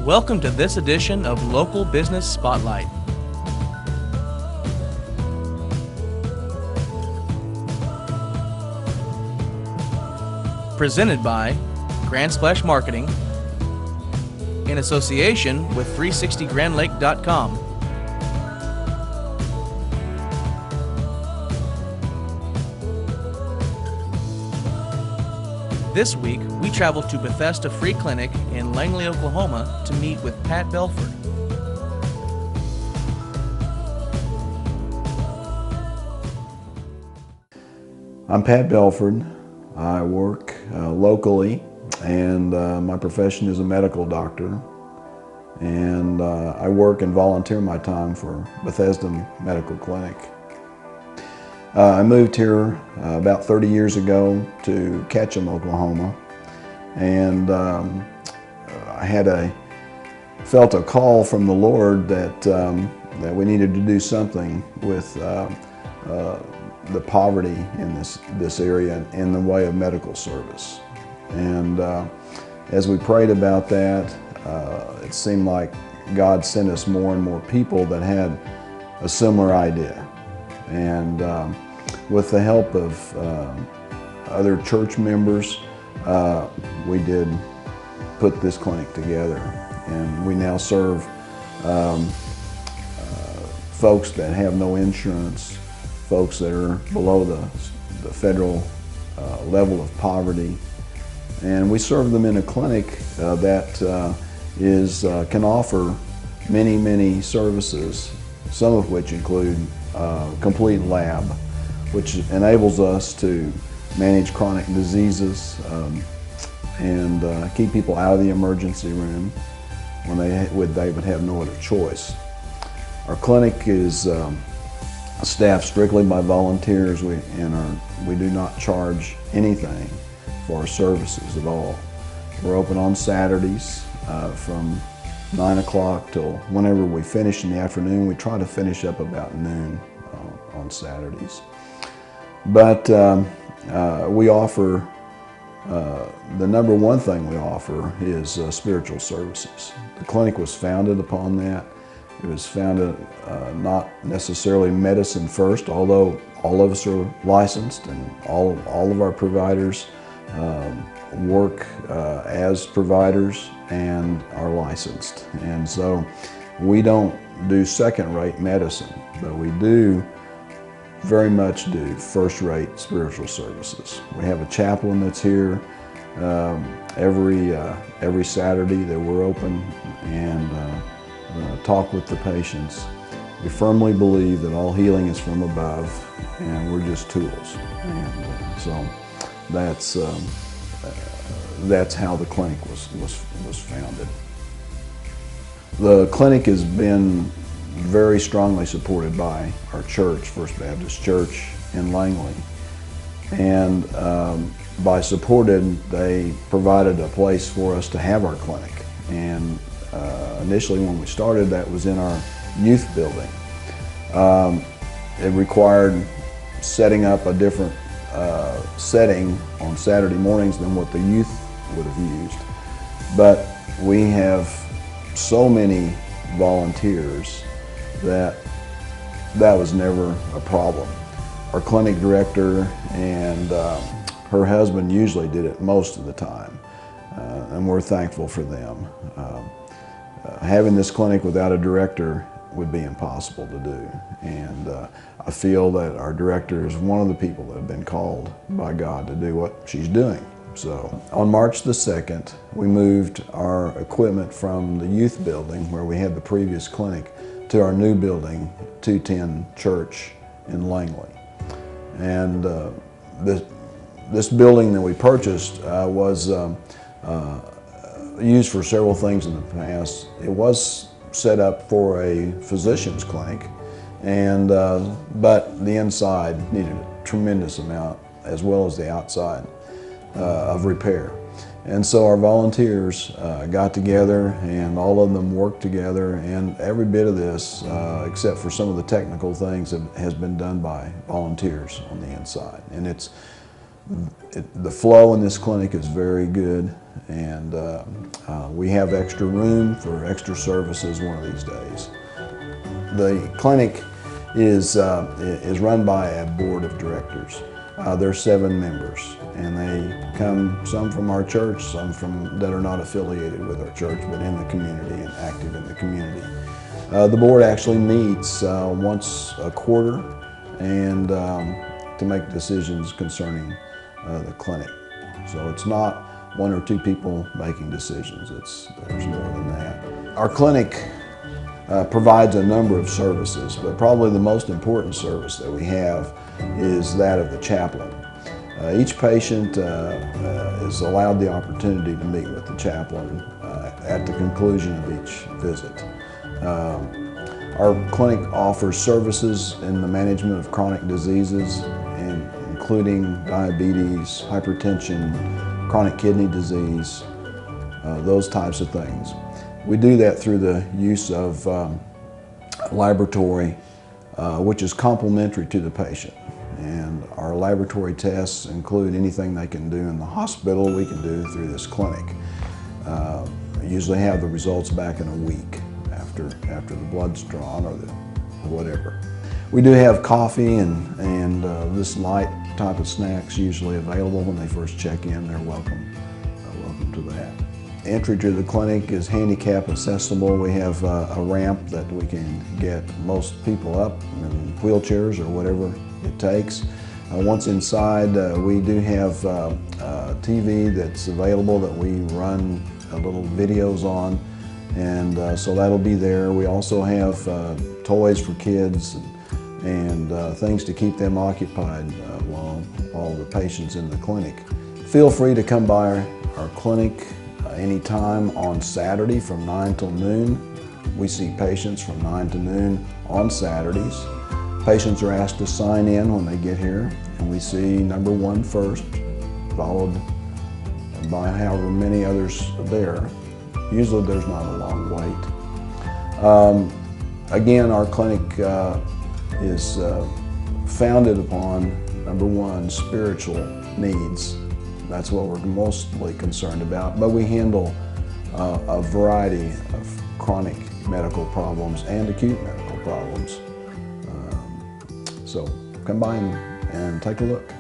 Welcome to this edition of Local Business Spotlight. Presented by Grand Splash Marketing in association with 360grandlake.com. This week, we traveled to Bethesda Free Clinic in Langley, Oklahoma to meet with Pat Belford. I'm Pat Belford. I work locally, and my profession is a medical doctor. And I work and volunteer my time for Bethesda Medical Clinic. I moved here about 30 years ago to Ketchum, Oklahoma, and I felt a call from the Lord that we needed to do something with the poverty in this area in the way of medical service. And as we prayed about that, it seemed like God sent us more and more people that had a similar idea. And with the help of other church members, we did put this clinic together. And we now serve folks that have no insurance, folks that are below the federal level of poverty. And we serve them in a clinic that can offer many services, some of which include complete lab, which enables us to manage chronic diseases and keep people out of the emergency room when they would have no other choice. Our clinic is staffed strictly by volunteers. We do not charge anything for our services at all. We're open on Saturdays from 9 o'clock till whenever we finish in the afternoon. We try to finish up about noon on Saturdays. But we offer, the number one thing we offer is spiritual services. The clinic was founded upon that. It was founded not necessarily medicine first, although all of us are licensed and all of our providers work as providers and are licensed. And so we don't do second-rate medicine, but we do very much do first-rate spiritual services. We have a chaplain that's here every Saturday that we're open and talk with the patients. We firmly believe that all healing is from above and we're just tools. And so that's how the clinic was founded. The clinic has been very strongly supported by our church, First Baptist Church in Langley. And by supported, they provided a place for us to have our clinic. And initially when we started, that was in our youth building. It required setting up a different setting on Saturday mornings than what the youth would have used. But we have so many volunteers that was never a problem. Our clinic director and her husband usually did it most of the time, and we're thankful for them. Having this clinic without a director would be impossible to do, and I feel that our director is one of the people that have been called by God to do what she's doing. So on March the 2nd, we moved our equipment from the youth building where we had the previous clinic to our new building, 210 Church in Langley. And this building that we purchased was used for several things in the past. It was set up for a physician's clinic, and but the inside needed a tremendous amount, as well as the outside, of repair. And so our volunteers got together, and all of them worked together, and every bit of this, except for some of the technical things, has been done by volunteers on the inside. And the flow in this clinic is very good. and we have extra room for extra services one of these days. The clinic is run by a board of directors. There are 7 members, and they come some from our church, some from that are not affiliated with our church, but in the community and active in the community. The board actually meets once a quarter and to make decisions concerning the clinic. So it's not 1 or 2 people making decisions. There's more than that. Our clinic provides a number of services, but probably the most important service that we have is that of the chaplain. Each patient is allowed the opportunity to meet with the chaplain at the conclusion of each visit. Our clinic offers services in the management of chronic diseases, including diabetes, hypertension, chronic kidney disease, those types of things. We do that through the use of laboratory, which is complementary to the patient. And our laboratory tests include anything they can do in the hospital, we can do through this clinic. We usually have the results back in a week after the blood's drawn or whatever. We do have coffee and this light type of snacks usually available when they first check in. They're welcome to that. Entry to the clinic is handicap accessible. We have a ramp that we can get most people up in wheelchairs or whatever it takes. Once inside, we do have TV that's available that we run little videos on, and so that'll be there. We also have toys for kids and things to keep them occupied while the patient's in the clinic. Feel free to come by our clinic anytime on Saturday from 9 till noon. We see patients from 9 to noon on Saturdays. Patients are asked to sign in when they get here, and we see number 1 first, followed by however many others are there. Usually there's not a long wait. Again, our clinic is founded upon, number 1, spiritual needs. That's what we're mostly concerned about, but we handle a variety of chronic medical problems and acute medical problems. So come by and take a look.